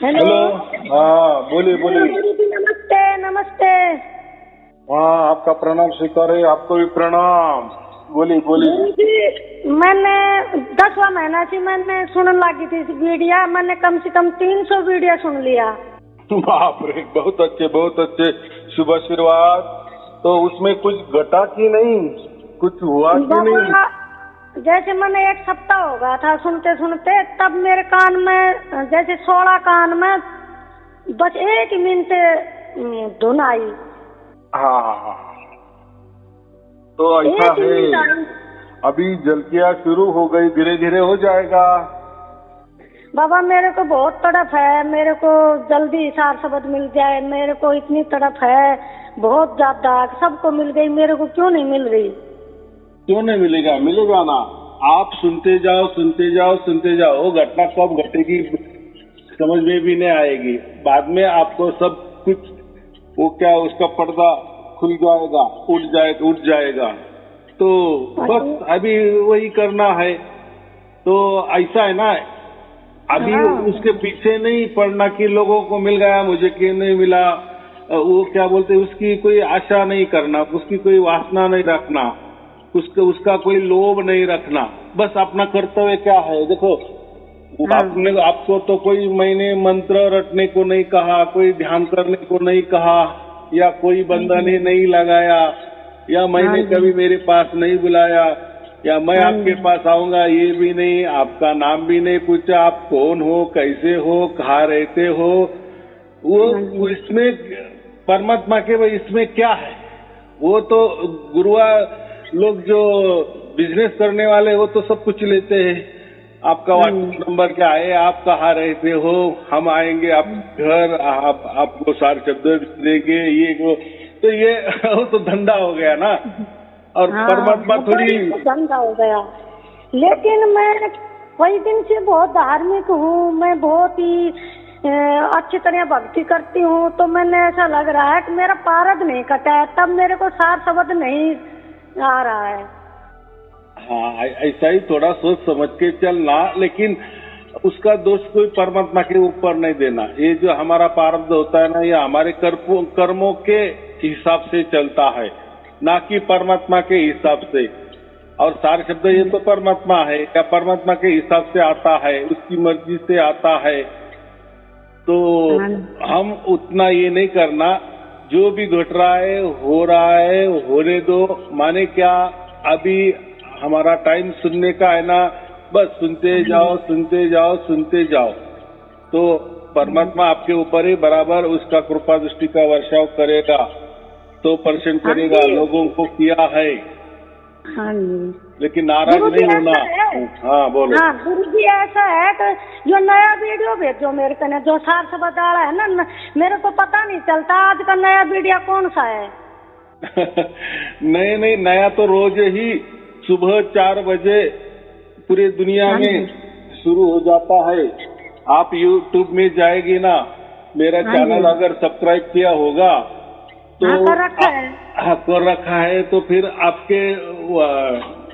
Hello. Hello. हाँ, बोलिए बोलिए। गुरु जी नमस्ते। नमस्ते। हाँ, आपका प्रणाम स्वीकार है। आपको भी प्रणाम। बोलिए बोलिए। गुरु जी मैंने 10वां महीना से मैंने सुनने लगी थी इस वीडियो। मैंने कम से कम 300 वीडियो सुन लिया। बाप रे, बहुत अच्छे बहुत अच्छे। शुभ आशीर्वाद। तो उसमें कुछ घटा कि नहीं, कुछ हुआ कि नहीं? बाबा जैसे मैंने एक सप्ताह हो गया था सुनते सुनते, तब मेरे कान में जैसे 16 कान में बस एक मिनट धुन आई। हाँ हाँ हाँ। तो ऐसा एक है, मिनट आई। अभी जलकिया शुरू हो गई, धीरे धीरे हो जाएगा। बाबा मेरे को बहुत तड़प है, मेरे को जल्दी सार शब्द मिल जाए। मेरे को इतनी तड़प है बहुत ज्यादा, सबको मिल गई, मेरे को क्यों नहीं मिल रही? क्यों नहीं मिलेगा? मिलेगा ना। आप सुनते जाओ सुनते जाओ सुनते जाओ, घटना कब घटेगी समझ में भी नहीं आएगी। बाद में आपको सब कुछ वो क्या उसका पर्दा खुल जाएगा, उठ जाएगा। तो बस अभी वही करना है। तो ऐसा है ना, अभी उसके पीछे नहीं पड़ना कि लोगों को मिल गया मुझे क्यों नहीं मिला। वो क्या बोलते, उसकी कोई आशा नहीं करना, उसकी कोई वासना नहीं रखना, उसका कोई लोभ नहीं रखना। बस अपना कर्तव्य क्या है देखो। आपको तो कोई मैंने मंत्र रटने को नहीं कहा, कोई ध्यान करने को नहीं कहा, या कोई बंधने नहीं लगाया, या मैंने कभी मेरे पास नहीं बुलाया, या मैं आपके पास आऊंगा ये भी नहीं, आपका नाम भी नहीं पूछा, आप कौन हो, कैसे हो, कहाँ रहते हो। वो इसमें परमात्मा के इसमें क्या है? वो तो गुरुआ लोग जो बिजनेस करने वाले वो तो सब कुछ लेते हैं। आपका व्हाट्सएप नंबर क्या है, आप कहाँ रहते हो, हम आएंगे आप घर, आपको सारे शब्द देंगे, ये वो। तो ये वो तो धंधा हो गया ना। और परमात्मा थोड़ी धंधा हो गया। लेकिन मैं कई दिन से बहुत धार्मिक हूँ, मैं बहुत ही अच्छी तरह भक्ति करती हूँ। तो मैंने ऐसा लग रहा है कि मेरा पारद नहीं कटा है, तब मेरे को सार शब्द नहीं आ रहा है। हाँ, ऐसा ही थोड़ा सोच समझ के चलना, लेकिन उसका दोष कोई परमात्मा के ऊपर नहीं देना। ये जो हमारा प्रारब्ध होता है ना, ये हमारे कर्मों के हिसाब से चलता है, ना कि परमात्मा के हिसाब से। और सारे शब्द ये तो परमात्मा है, या परमात्मा के हिसाब से आता है, उसकी मर्जी से आता है। तो हम उतना ये नहीं करना। जो भी घट रहा है होने दो। माने क्या, अभी हमारा टाइम सुनने का है ना, बस सुनते जाओ सुनते जाओ सुनते जाओ। तो परमात्मा आपके ऊपर ही बराबर उसका कृपा दृष्टि का वर्षाव करेगा, 100% करेगा। लोगों को किया है। हाँ जी। लेकिन नाराज नहीं होना। हाँ बोलो। हाँ गुरु जी ऐसा है कि जो नया वीडियो भेजो मेरे को, जो सार शब्द आ रहा है ना, मेरे को पता नहीं चलता आज का नया वीडियो कौन सा है। नहीं, नया तो रोज ही सुबह 4 बजे पूरी दुनिया में शुरू हो जाता है। आप YouTube में जाएगी ना, मेरा चैनल अगर सब्सक्राइब किया होगा तो कर रखा है। हाँ, कर रखा है। तो फिर आपके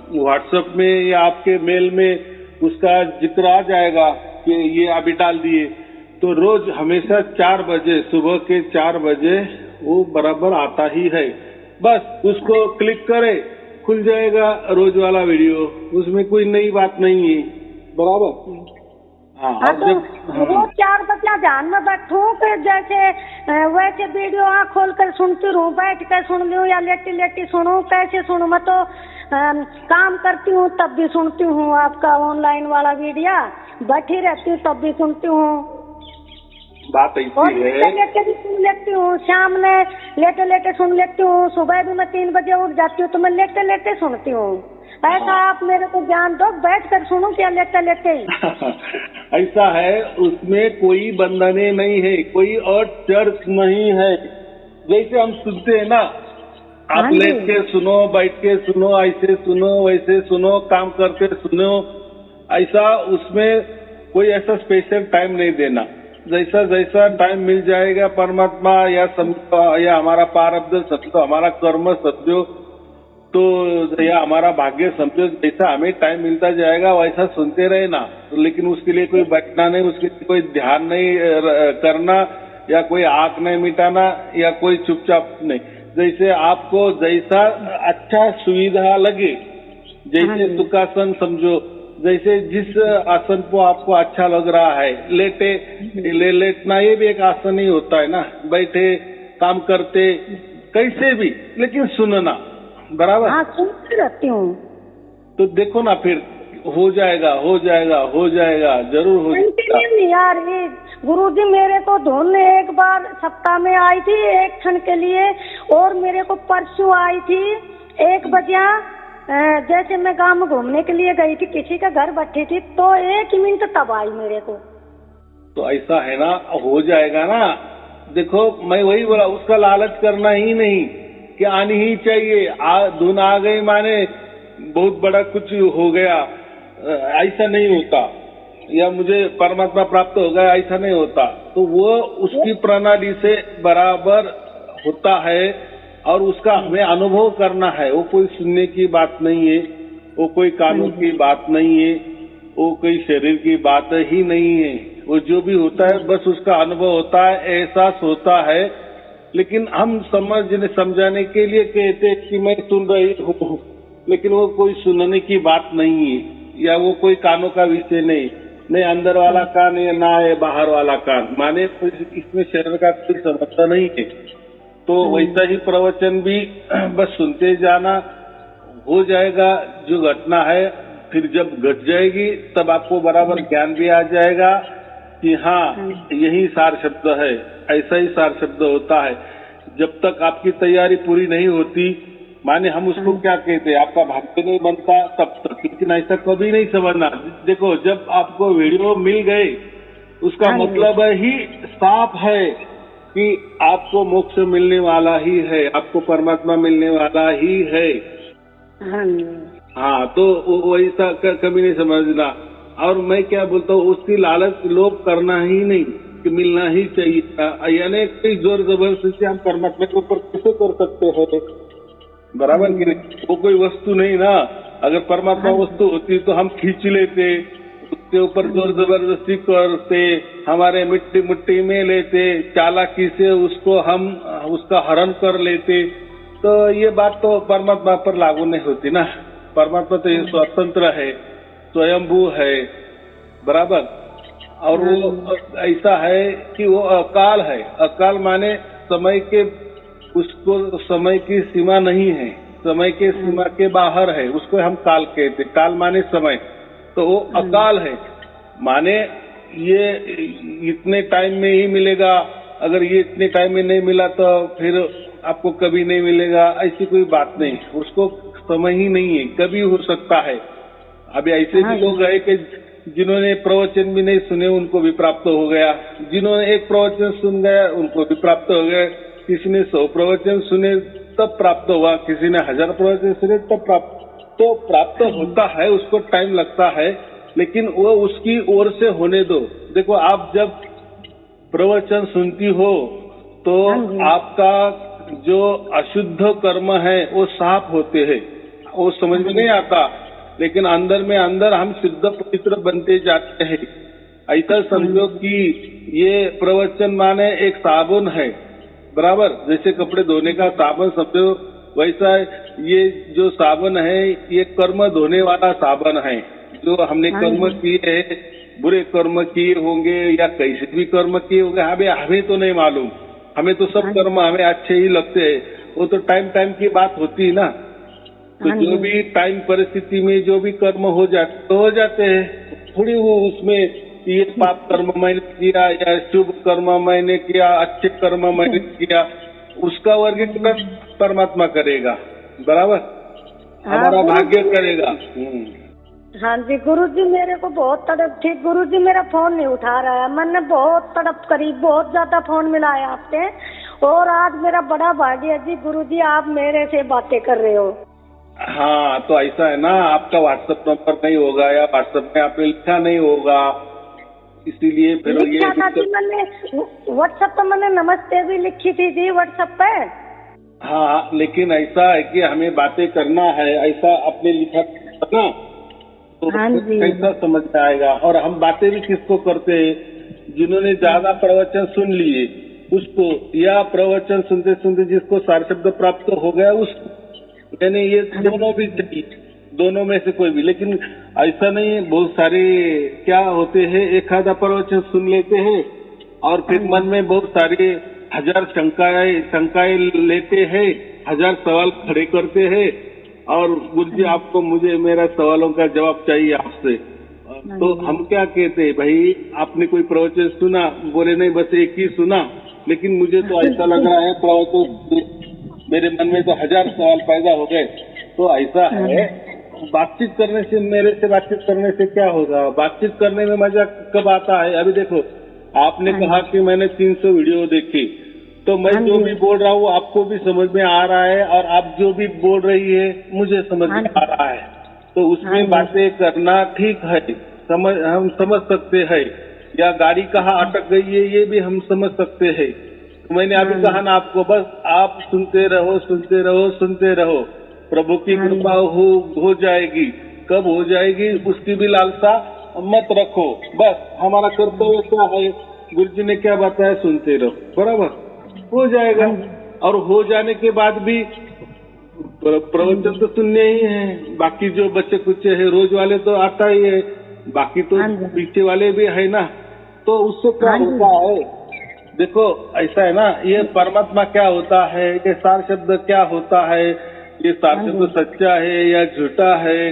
व्हाट्सएप में या आपके मेल में उसका जिक्र आ जाएगा कि ये अभी डाल दिए। तो रोज हमेशा 4 बजे, सुबह के 4 बजे वो बराबर आता ही है। बस उसको क्लिक करे, खुल जाएगा रोज वाला वीडियो। उसमें कोई नई बात नहीं है। बराबर। हाँ, तो रोज 4 बजे ध्यान में बैठूं कि जैसे वैसे वीडियो आँख खोल कर सुनती रहूं, बैठ कर सुन लूं या लेटी लेटी सुनूं, कैसे सुनूं? मैं तो काम करती हूँ तब भी सुनती हूँ आपका ऑनलाइन वाला वीडियो, बैठी रहती हूँ तब भी सुनती हूँ। बात ऐसी है, लेटे भी सुन लेती हूँ, शाम में लेटे लेटे सुन लेती हूँ, सुबह भी मैं 3 बजे उठ जाती हूँ तो मैं लेटे लेटे सुनती हूँ। ऐसा आप मेरे को ज्ञान दो, बैठ कर सुनूं क्या लेटे लेटे ही? ऐसा है, उसमें कोई बंधने नहीं है, कोई और चर्च नहीं है। जैसे हम सुनते हैं ना, आप लेट के सुनो, बैठ के सुनो, ऐसे सुनो वैसे सुनो, काम करते सुनो, ऐसा उसमें कोई ऐसा स्पेशल टाइम नहीं देना। जैसा जैसा टाइम मिल जाएगा, परमात्मा या हमारा प्रारब्ध समझो, हमारा कर्म समझो, तो या हमारा भाग्य समझो, जैसा हमें टाइम मिलता जाएगा वैसा सुनते रहे ना। तो लेकिन उसके लिए कोई बैठना नहीं, उसके लिए कोई ध्यान नहीं करना, या कोई आंख नहीं मिटाना, या कोई चुपचाप नहीं। जैसे आपको जैसा अच्छा सुविधा लगे, जैसे सुखासन समझो, जैसे जिस आसन को आपको अच्छा लग रहा है लेटना ये भी एक आसन ही होता है ना। बैठे काम करते कैसे भी, लेकिन सुनना, बराबर। हाँ, सुनती रहती हूँ। तो देखो ना, फिर हो जाएगा हो जाएगा हो जाएगा, जरूर हो जाएगा। नहीं यार, ये गुरुजी मेरे को ढूंढने एक बार सप्ताह में आई थी एक क्षण के लिए, और मेरे को परसों आई थी 1 बजे। जैसे मैं गांव में घूमने के लिए गई थी, किसी का घर बैठी थी, तो 1 मिनट तब आई मेरे को। तो ऐसा है ना, हो जाएगा ना। देखो मैं वही बोला, उसका लालच करना ही नहीं कि आनी ही चाहिए, धुन आ गई माने बहुत बड़ा कुछ हो गया, ऐसा नहीं होता। या मुझे परमात्मा प्राप्त हो गया, ऐसा नहीं होता। तो वो उसकी प्रणाली से बराबर होता है, और उसका हमें अनुभव करना है। वो कोई सुनने की बात नहीं है, वो कोई कानों की बात नहीं है, वो कोई शरीर की बात ही नहीं है। वो जो भी होता है बस उसका अनुभव होता है, एहसास होता है। लेकिन हम समझाने के लिए कहते हैं कि मैं सुन रही हूँ, लेकिन वो कोई सुनने की बात नहीं है, या वो कोई कानों का विषय नहीं अंदर वाला कान या ना है बाहर वाला कान, माने इसमें शरीर का कोई समझता नहीं है। तो वैसा ही प्रवचन भी बस सुनते जाना, हो जाएगा जो घटना है। फिर जब घट जाएगी तब आपको बराबर ज्ञान भी आ जाएगा कि हाँ यही सार शब्द है, ऐसा ही सार शब्द होता है। जब तक आपकी तैयारी पूरी नहीं होती, माने हम उसको क्या कहते हैं, आपका भाग्य नहीं बनता तब तक। लेकिन ऐसा कभी नहीं समझना। देखो जब आपको वीडियो मिल गए, उसका मतलब ही साफ है कि आपको मोक्ष मिलने वाला ही है, आपको परमात्मा मिलने वाला ही है। हाँ, तो वैसा कभी नहीं समझना। और मैं क्या बोलता हूँ, उसकी लालच लोभ करना ही नहीं कि मिलना ही चाहिए, यानी कोई जोर जबरदस्ती हम परमात्मा के ऊपर कैसे कर सकते हैं, बराबर कि नहीं। वो कोई वस्तु नहीं ना। अगर परमात्मा वस्तु होती तो हम खींच लेते, उसके ऊपर जोर जबरदस्ती करते, हमारे मिट्टी में लेते, चालाकी से उसको हम उसका हरण कर लेते। तो ये बात तो परमात्मा पर लागू नहीं होती ना। परमात्मा तो ये स्वतंत्र है, स्वयंभू है, बराबर। और वो ऐसा है कि वो अकाल है। अकाल माने समय के, उसको समय की सीमा नहीं है, समय के सीमा के बाहर है, उसको हम काल कहते। काल माने समय, तो वो अकाल है, माने ये इतने टाइम में ही मिलेगा। अगर ये इतने टाइम में नहीं मिला तो फिर आपको कभी नहीं मिलेगा, ऐसी कोई बात नहीं। उसको समय ही नहीं है, कभी हो सकता है। अभी ऐसे भी लोग है कि जिन्होंने प्रवचन भी नहीं सुने उनको भी प्राप्त हो गया, जिन्होंने एक प्रवचन सुन गया उनको भी प्राप्त हो गया, किसी ने 100 प्रवचन सुने तब प्राप्त हुआ, किसी ने 1000 प्रवचन सुने तब प्राप्त होता है। उसको टाइम लगता है, लेकिन वो उसकी ओर से होने दो। देखो आप जब प्रवचन सुनती हो तो आपका जो अशुद्ध कर्म है वो साफ होते हैं, वो समझ में नहीं आता, लेकिन अंदर में अंदर हम शुद्ध पवित्र बनते जाते हैं। ऐसा समझो कि ये प्रवचन माने एक साबुन है, बराबर। जैसे कपड़े धोने का साबुन समझो, वैसा ये जो साबुन है ये कर्म धोने वाला साबुन है। जो हमने कर्म किए, बुरे कर्म किए होंगे या कैसे भी कर्म किए होंगे, हमें तो नहीं मालूम, हमें तो सब कर्म हमें अच्छे ही लगते हैं। वो तो टाइम की बात होती है ना। तो जो भी टाइम परिस्थिति में जो भी कर्म हो जाते हैं, थोड़ी वो उसमें ये पाप कर्म मैंने किया या शुभ कर्म मैंने किया, अच्छे कर्म मैंने किया, उसका वर्गीकरण परमात्मा करेगा, बराबर। हमारा भाग्य करेगा। हाँ जी गुरुजी, मेरे को बहुत तड़प थी। गुरुजी मेरा फोन नहीं उठा रहा है, मैंने बहुत तड़प करी, बहुत ज्यादा फोन मिलाया आपसे, और आज मेरा बड़ा भाग्य है जी गुरुजी, आप मेरे से बातें कर रहे हो। हाँ, तो ऐसा है ना, आपका व्हाट्सएप नंबर नहीं होगा या व्हाट्सएप में आपने लिखा नहीं होगा, इसीलिए फिर ये लिखा था जी मैंने व्हाट्सएप पे, मैंने नमस्ते भी लिखी थी जी व्हाट्सएप पे। हाँ, लेकिन ऐसा है कि हमें बातें करना है, ऐसा अपने लिखा ना, तो हाँ जी। कैसा समझ में आएगा। और हम बातें भी किसको करते हैं, जिन्होंने ज्यादा प्रवचन सुन लिए उसको, या प्रवचन सुनते सुनते जिसको सार शब्द प्राप्त हो गया उसको। यानी ये दोनों भी चाहिए, दोनों में से कोई भी। लेकिन ऐसा नहीं है, बहुत सारे क्या होते हैं, एक आधा प्रवचन सुन लेते हैं और फिर मन में बहुत सारे हजार शंकाएं लेते हैं, हजार सवाल खड़े करते हैं और गुरु जी आपको मुझे मेरा सवालों का जवाब चाहिए आपसे। तो हम क्या कहते हैं, भाई आपने कोई प्रवचन सुना, बोले नहीं बस एक ही सुना, लेकिन मुझे तो ऐसा लग रहा है प्रवचन, मेरे मन में तो हजार सवाल पैदा हो गए। तो ऐसा है, बातचीत करने से, मेरे से बातचीत करने से क्या होगा, बातचीत करने में मजा कब आता है। अभी देखो, आपने कहा कि मैंने 300 वीडियो देखी, तो मैं जो भी बोल रहा हूँ आपको भी समझ में आ रहा है और आप जो भी बोल रही है मुझे समझ में आ रहा है, तो उसमें बातें करना ठीक है, हम समझ सकते हैं। या गाड़ी कहाँ अटक गई है ये भी हम समझ सकते हैं। तो मैंने अभी कहा ना आपको, बस आप सुनते रहो सुनते रहो सुनते रहो, प्रभु की कृपा हो जाएगी। कब हो जाएगी उसकी भी लालसा मत रखो, बस हमारा कर्तव्य क्या है, गुरु जी ने क्या बताया सुनते रहो, बराबर हो जाएगा। और हो जाने के बाद भी प्रवचन तो सुनने ही है, बाकी जो बच्चे कुछ है रोज वाले तो आता ही है, बाकी तो पीछे वाले भी है ना, तो उससे क्या होता है। देखो ऐसा है ना, ये परमात्मा क्या होता है, ये सार शब्द क्या होता है, ये सार शब्द सच्चा है या झूठा है,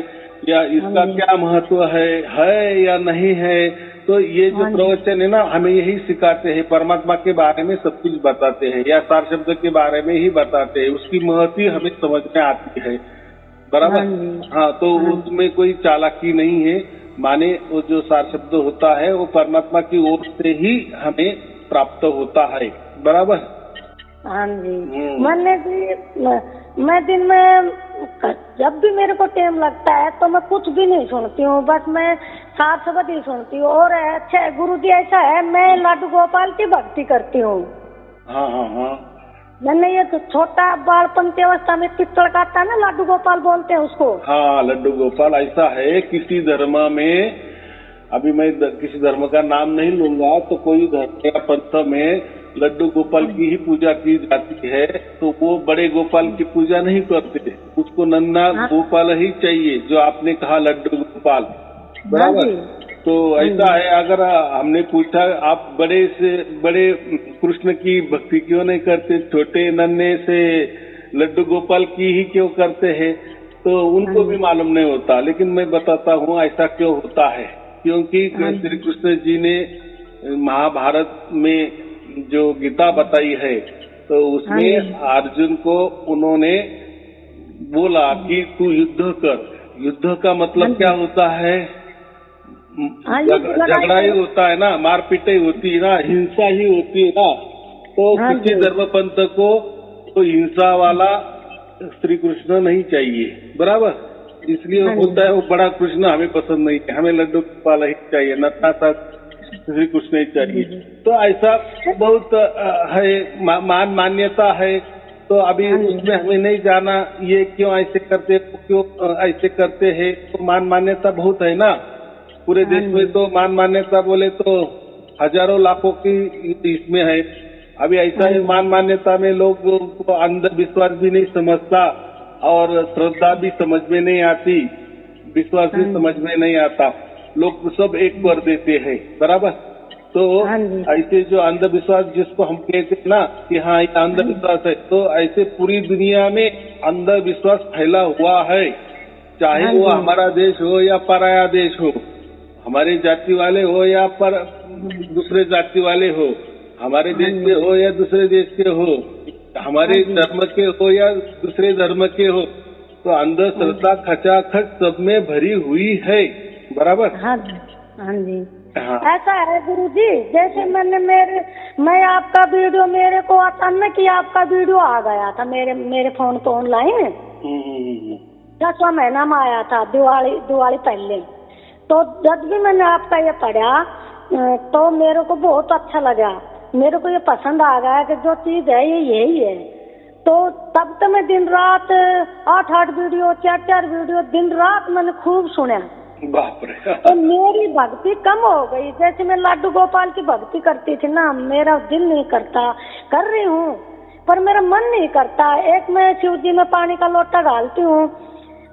या इसका क्या महत्व है या नहीं है। तो ये जो प्रवचन है ना, हमें यही सिखाते हैं, परमात्मा के बारे में सब कुछ बताते हैं या सार शब्द के बारे में ही बताते हैं, उसकी महत्व हमें समझ में आती है, बराबर। हाँ, तो उसमें कोई चालाकी नहीं है, माने वो जो सार शब्द होता है वो परमात्मा की ओर से ही हमें प्राप्त होता है, बराबर। हाँ जी। मैंने भी, मैं दिन में जब भी मेरे को टाइम लगता है तो मैं कुछ भी नहीं सुनती हूँ, बस मैं सार शब्द ही सुनती हूँ। और अच्छा गुरु जी, ऐसा है मैं लाडू गोपाल की भक्ति करती हूँ। हाँ हाँ हाँ, मैंने ये तो छोटा बालपन की अवस्था में पित्तल का आता है ना, लाडू गोपाल बोलते हैं उसको। हाँ, लड्डू गोपाल। ऐसा है किसी धर्म में, अभी मैं किसी धर्म का नाम नहीं लूंगा, तो कोई धर्म या पंथ में लड्डू गोपाल की ही पूजा की जाती है, तो वो बड़े गोपाल की पूजा नहीं करते, उसको नन्ना गोपाल ही चाहिए, जो आपने कहा लड्डू गोपाल, बराबर। तो ऐसा है, अगर हमने पूछा आप बड़े से बड़े कृष्ण की भक्ति क्यों नहीं करते, छोटे नन्हे से लड्डू गोपाल की ही क्यों करते हैं, तो उनको भी मालूम नहीं होता। लेकिन मैं बताता हूँ ऐसा क्यों होता है, क्योंकि श्री कृष्ण जी ने महाभारत में जो गीता बताई है, तो उसमें अर्जुन को उन्होंने बोला कि तू युद्ध कर। युद्ध का मतलब क्या होता है, झगड़ा ही होता है ना, मारपीट ही होती है ना, हिंसा ही होती है ना। तो किसी धर्म पंथ को तो हिंसा वाला श्री कृष्ण नहीं चाहिए, बराबर। इसलिए होता है वो बड़ा कृष्ण हमें पसंद नहीं है, हमें लड्डू गोपाल ही चाहिए, नन्हा सा श्री कृष्ण ही चाहिए। तो ऐसा बहुत है, मान्यता है। तो अभी उसमें हमें नहीं जाना ये क्यों ऐसे करते, क्यों ऐसे करते हैं, तो मान्यता बहुत है ना पूरे देश में। तो मान्यता बोले तो हजारों लाखों की इसमें है। अभी ऐसा ही मान्यता में लोग को अंधविश्वास भी नहीं समझता और श्रद्धा भी समझ में नहीं आती, विश्वास भी समझ में नहीं आता, लोग सब एक कर देते हैं, बराबर। तो ऐसे जो अंधविश्वास जिसको हम कहते हैं ना कि हाँ ये अंधविश्वास है, तो ऐसे पूरी दुनिया में अंधविश्वास फैला हुआ है, चाहे वो हमारा देश हो या पराया देश हो, हमारे जाति वाले हो या पर दूसरे जाति वाले हो, हमारे देश के हो या दूसरे देश के हो, हमारे धर्म के हो या दूसरे धर्म के हो, तो अंधश्रद्धा खचाखच सब में भरी हुई है, बराबर। हाँ जी। ऐसा है गुरुजी, जैसे मैं आपका वीडियो, मेरे को अचानक ही आपका वीडियो आ गया था मेरे फोन पे ऑनलाइन, 10वां महीना में आया था, दिवाली पहले। तो जब भी मैंने आपका ये पढ़ा तो मेरे को बहुत अच्छा लगा, मेरे को ये पसंद आ गया कि जो चीज है ये यही है। तो तब तो मैं दिन रात 8-8 वीडियो 4-4 वीडियो दिन रात मैंने खूब सुना। बाप रे। तो मेरी भक्ति कम हो गई। जैसे मैं लाडू गोपाल की भक्ति करती थी ना, मेरा दिल नहीं करता, कर रही हूँ पर मेरा मन नहीं करता। एक मैं शिव जी में पानी का लोटा डालती हूँ,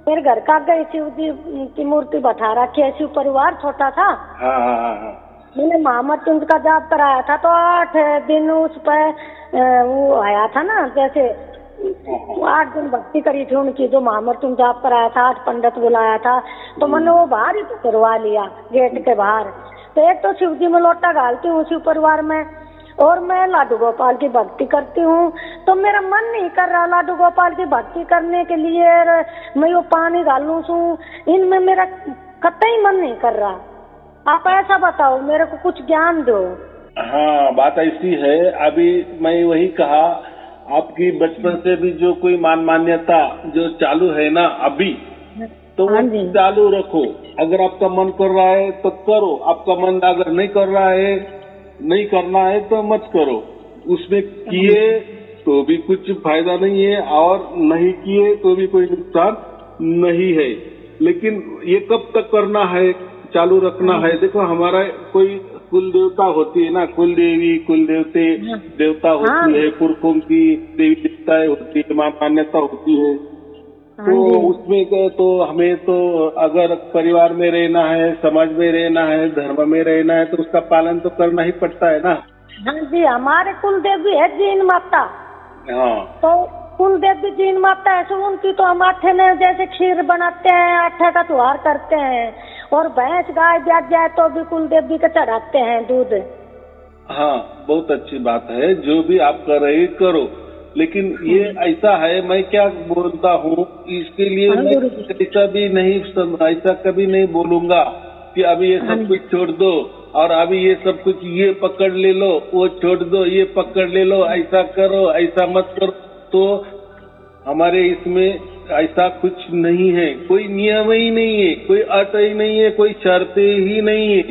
मेरे घर का गई शिव जी की मूर्ति बैठा रखी है, शिव परिवार छोटा था। हाँ। मैंने महामृत्युंजय का जाप कराया था, तो 8 दिन उस पर वो आया था ना, जैसे 8 दिन भक्ति करी थी उनकी, जो महामृत्युंजय जाप कराया था, 8 पंडित बुलाया था, तो मैंने वो बाहर ही करवा लिया गेट के बाहर। तो एक तो शिव जी में लोटा डालती हूँ शिव परिवार में, और मैं लाडू गोपाल की भक्ति करती हूँ। तो मेरा मन नहीं कर रहा लाडू गोपाल की भक्ति करने के लिए, मैं वो पानी डालूं सू, इनमें मेरा कतई मन नहीं कर रहा। आप ऐसा बताओ, मेरे को कुछ ज्ञान दो। हाँ, बात ऐसी है। अभी मैं वही कहा, आपकी बचपन से भी जो कोई मान्यता जो चालू है ना अभी, तो वो चालू रखो। अगर आपका मन कर रहा है तो करो, आपका मन अगर नहीं कर रहा है, नहीं करना है तो मत करो। उसमें किए तो भी कुछ फायदा नहीं है, और नहीं किए तो भी कोई नुकसान नहीं है। लेकिन ये कब तक करना है, चालू रखना है। देखो, हमारा कोई कुल देवता होती है ना, कुल देवी कुल देवते देवता होती है, पुरखों की देवी देवताएं होती है, मान्यता होती है। तो उसमें तो हमें तो अगर परिवार में रहना है, समाज में रहना है, धर्म में रहना है, तो उसका पालन तो करना ही पड़ता है ना। हाँ जी, हमारे कुल देवी है जीन माता। हाँ, तो कुल देवी जीन माता है, सो उनकी तो हम आठे में जैसे खीर बनाते हैं, आठे का त्योहार करते हैं, और भैंस गाय ब्याज जाए तो भी कुल देवी का चढ़ाते हैं दूध। हाँ, बहुत अच्छी बात है, जो भी आप कर रहे करो। लेकिन ये ऐसा है, मैं क्या बोलता हूँ, इसके लिए मैं ऐसा कभी नहीं बोलूंगा कि अभी ये सब कुछ छोड़ दो, और अभी ये सब कुछ ये पकड़ ले लो, वो छोड़ दो, ये पकड़ ले लो, ऐसा करो, ऐसा मत करो। तो हमारे इसमें ऐसा कुछ नहीं है, कोई नियम ही नहीं है, कोई अट ही नहीं है, कोई शर्त ही नहीं है।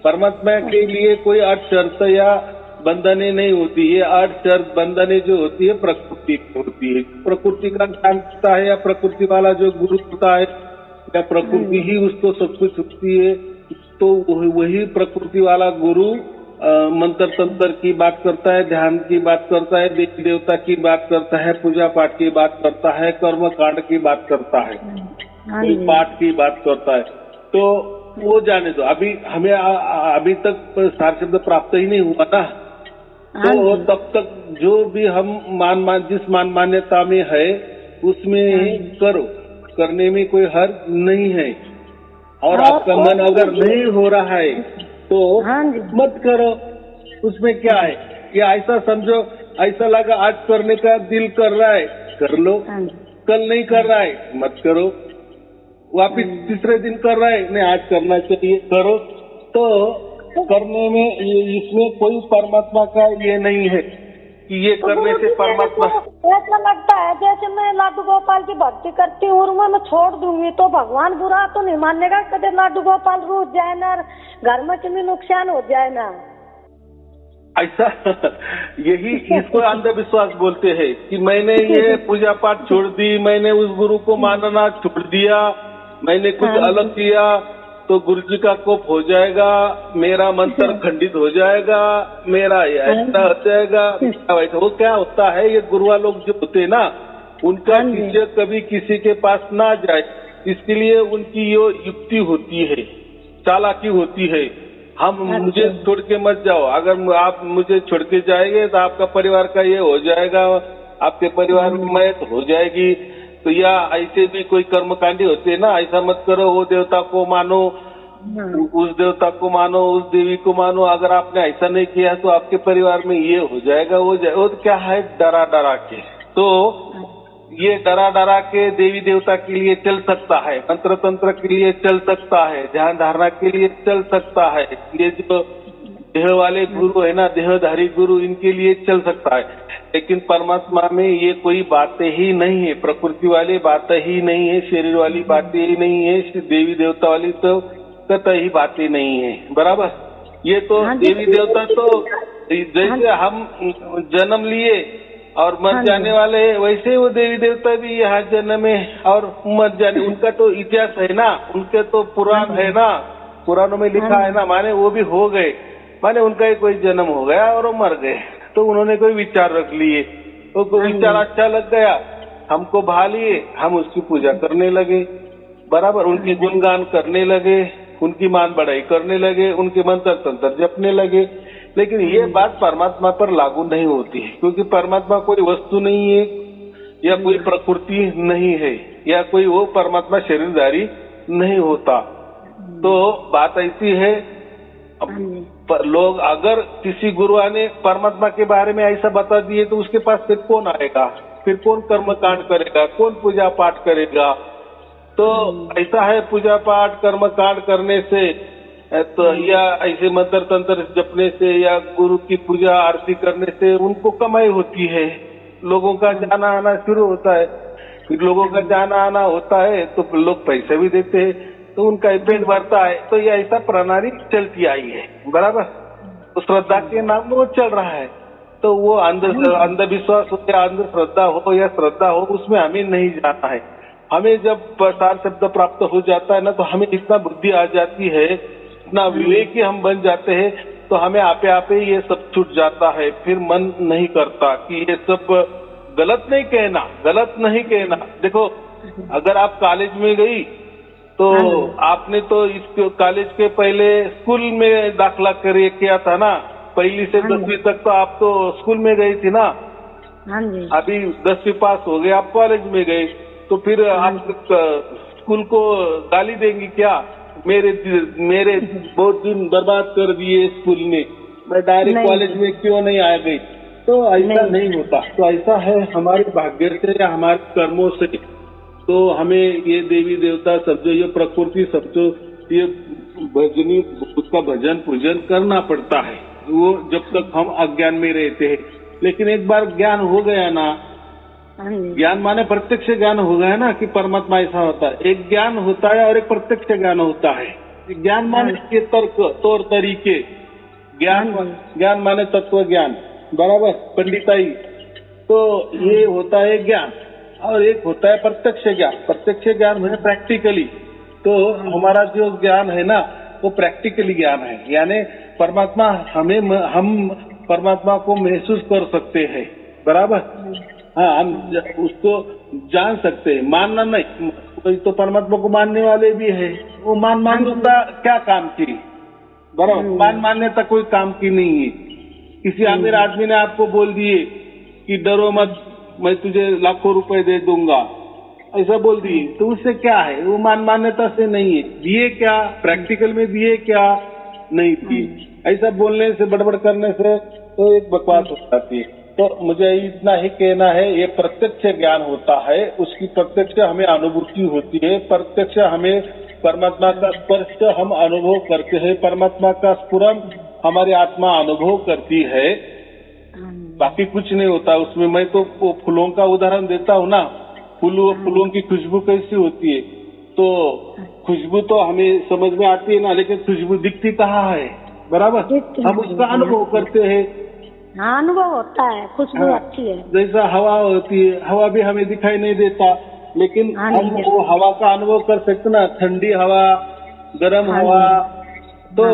परमात्मा के लिए कोई अट शर्त या बंधने नहीं होती है। 8 शर्त बंधने जो होती है प्रकृति होती है। प्रकृति का ज्ञान होता है, या प्रकृति वाला जो गुरु होता है, या प्रकृति ही उसको सब कुछ होती है। तो वही प्रकृति वाला गुरु मंत्र तंत्र की बात करता है, ध्यान की बात करता है, देवी देवता की बात करता है, पूजा पाठ की बात करता है, कर्म कांड की बात करता है, पाठ की बात करता है। तो वो जाने दो, अभी हमें अभी तक सार शब्द प्राप्त ही नहीं हुआ ना। तो तब तक जो भी हम जिस मान्यता में है उसमें ही करो, करने में कोई हर्ज नहीं है। और आपका मन अगर नहीं हो रहा है तो मत करो, उसमें क्या है। या ऐसा समझो, ऐसा लगा आज करने का दिल कर रहा है, कर लो, कल नहीं कर रहा है मत करो, वापिस तीसरे दिन कर रहा है, नहीं आज करना चाहिए, करो। तो करने में इसमें कोई परमात्मा का ये नहीं है कि ये करने से परमात्मा। ऐसा लगता है जैसे मैं लाडू गोपाल की भक्ति करती हूँ और मैं छोड़ दूंगी तो भगवान बुरा तो नहीं मानेगा, कदे लाडू गोपाल रूठ जाए ना, घर में कितनी नुकसान हो जाए ना। ऐसा यही इसको अंधविश्वास बोलते हैं कि मैंने ये पूजा पाठ छोड़ दी, मैंने उस गुरु को मानना छोड़ दिया, मैंने कुछ अलग किया तो गुरु जी का कोप हो जाएगा, मेरा मंत्र खंडित हो जाएगा, मेरा ऐसा हो जाएगा। वो क्या होता है, ये गुरुआ लोग जो होते हैं ना, उनका शिष्य कभी किसी के पास ना जाए, इसके लिए उनकी ये युक्ति होती है, चालाकी होती है। मुझे छोड़ के मत जाओ, अगर आप मुझे छोड़ के जाएंगे तो आपका परिवार का ये हो जाएगा, आपके परिवार में मौत हो जाएगी। तो या ऐसे भी कोई कर्मकांडी होते हैं ना, ऐसा मत करो, वो देवता को मानो, उस देवता को मानो, उस देवी को मानो, अगर आपने ऐसा नहीं किया तो आपके परिवार में ये हो जाएगा, वो क्या है, डरा डरा के। तो ये डरा डरा के देवी देवता के लिए चल सकता है, मंत्र तंत्र के लिए चल सकता है, ध्यान धारणा के लिए चल सकता है, ये जो देह वाले गुरु है ना, देहधारी गुरु, इनके लिए चल सकता है। लेकिन परमात्मा में ये कोई बातें ही नहीं है, प्रकृति वाली बातें ही नहीं है, शरीर वाली बातें ही नहीं है, देवी देवता वाली तो कतई बातें नहीं है। बराबर, ये तो देवी देवता तो जैसे हम जन्म लिए और मर हाँ जाने जी। वाले हैं, वैसे वो देवी देवता भी यहाँ जन्म है और मर जाने, उनका तो इतिहास है ना, उनके तो पुराण हाँ जी। है ना, पुराणों में लिखा हाँ है ना, माने वो भी हो गए, माने उनका ही कोई जन्म हो गया और वो मर गए, तो उन्होंने कोई विचार रख लिए, तो कोई हाँ विचार जी। अच्छा लग गया, हमको भा लिए, हम उसकी पूजा करने लगे, बराबर, उनके गुणगान करने लगे, उनकी मान बढ़ाई करने लगे, उनके मंत्र तंत्र जपने लगे। लेकिन ये बात परमात्मा पर लागू नहीं होती है, क्योंकि परमात्मा कोई वस्तु नहीं है या कोई प्रकृति नहीं है या कोई वो परमात्मा शरीरधारी नहीं होता। तो बात ऐसी है, हाँ जी। लोग अगर किसी गुरु ने परमात्मा के बारे में ऐसा बता दिए तो उसके पास फिर कौन आएगा, फिर कौन कर्म कांड करेगा, कौन पूजा पाठ करेगा। तो ऐसा है, पूजा पाठ कर्म कांड करने से तो या ऐसे मंत्र तंत्र जपने से या गुरु की पूजा आरती करने से उनको कमाई होती है, लोगों का जाना आना शुरू होता है, फिर लोगों का जाना आना होता है तो लोग पैसे भी देते हैं, तो उनका पेट भरता है। तो ये ऐसा प्रणाली चलती आई है, बराबर। तो श्रद्धा के नाम में वो चल रहा है, तो वो अंधविश्वास हो या अंधश्रद्धा हो या श्रद्धा हो, उसमें हमें नहीं जाना है। हमें जब प्रसार शब्द प्राप्त हो जाता है ना, तो हमें इतना बुद्धि आ जाती है, इतना विवेकी हम बन जाते हैं, तो हमें आपे आपे ये सब छूट जाता है। फिर मन नहीं करता कि ये सब गलत नहीं कहना, गलत नहीं कहना। देखो, अगर आप कॉलेज में गई तो आपने तो इस कॉलेज के पहले स्कूल में दाखला किया था ना, 1ली से 10वीं तक तो आप तो स्कूल में गई थी ना। हाँ जी। अभी 10वीं पास हो गए, आप कॉलेज में गए, तो फिर आप स्कूल को गाली देंगी क्या, मेरे बहुत दिन बर्बाद कर दिए स्कूल ने, मैं डायरेक्ट कॉलेज में क्यों नहीं आ गई। तो ऐसा नहीं होता। तो ऐसा है, हमारे भाग्य से या हमारे कर्मों से तो हमें ये देवी देवता समझो, ये प्रकृति समझो, ये भजनी, उसका भजन पूजन करना पड़ता है, वो जब तक हम अज्ञान में रहते हैं। लेकिन एक बार ज्ञान हो गया ना, ज्ञान माने प्रत्यक्ष ज्ञान हो गया ना कि परमात्मा ऐसा होता है। एक ज्ञान होता है और एक प्रत्यक्ष ज्ञान होता है। ज्ञान माने के तर्क तौर तरीके, ज्ञान माने तत्व ज्ञान, बराबर, पंडिताई। तो ये होता है ज्ञान, और एक होता है प्रत्यक्ष ज्ञान। प्रत्यक्ष ज्ञान है प्रैक्टिकली। तो हमारा जो ज्ञान है ना, वो प्रैक्टिकली ज्ञान है, यानी परमात्मा हम परमात्मा को महसूस कर सकते हैं, बराबर। हाँ, हम उसको जान सकते हैं, मानना नहीं। कोई तो परमात्मा को मानने वाले भी है, वो मान्यता क्या काम की, बराबर, मान्यता कोई काम की नहीं है। किसी अमीर आदमी ने आपको बोल दिए कि डरो मत, मैं तुझे लाखों रुपए दे दूंगा, ऐसा बोल दिए, तो उससे क्या है, वो मान्यता से नहीं है। दिए क्या, प्रैक्टिकल में दिए क्या, नहीं दिए। ऐसा बोलने से, बड़बड़ करने से तो एक बकवास हो जाती है। तो मुझे इतना ही कहना है, ये प्रत्यक्ष ज्ञान होता है, उसकी प्रत्यक्ष हमें अनुभूति होती है, प्रत्यक्ष हमें परमात्मा का स्पर्श हम अनुभव करते हैं, परमात्मा का स्फुरन हमारी आत्मा अनुभव करती है। बाकी कुछ नहीं होता उसमें। मैं तो वो फूलों का उदाहरण देता हूँ ना, फूलों की खुशबू कैसी होती है, तो खुशबू तो हमें समझ में आती है ना, लेकिन खुशबू दिखती कहाँ है, बराबर, हम उसका अनुभव करते हैं। हाँ, अनुभव होता है, खुशबू अच्छी है। जैसा हवा होती है, हवा भी हमें दिखाई नहीं देता, लेकिन हम वो हवा का अनुभव कर सकते ना, ठंडी हवा, गर्म हवा। तो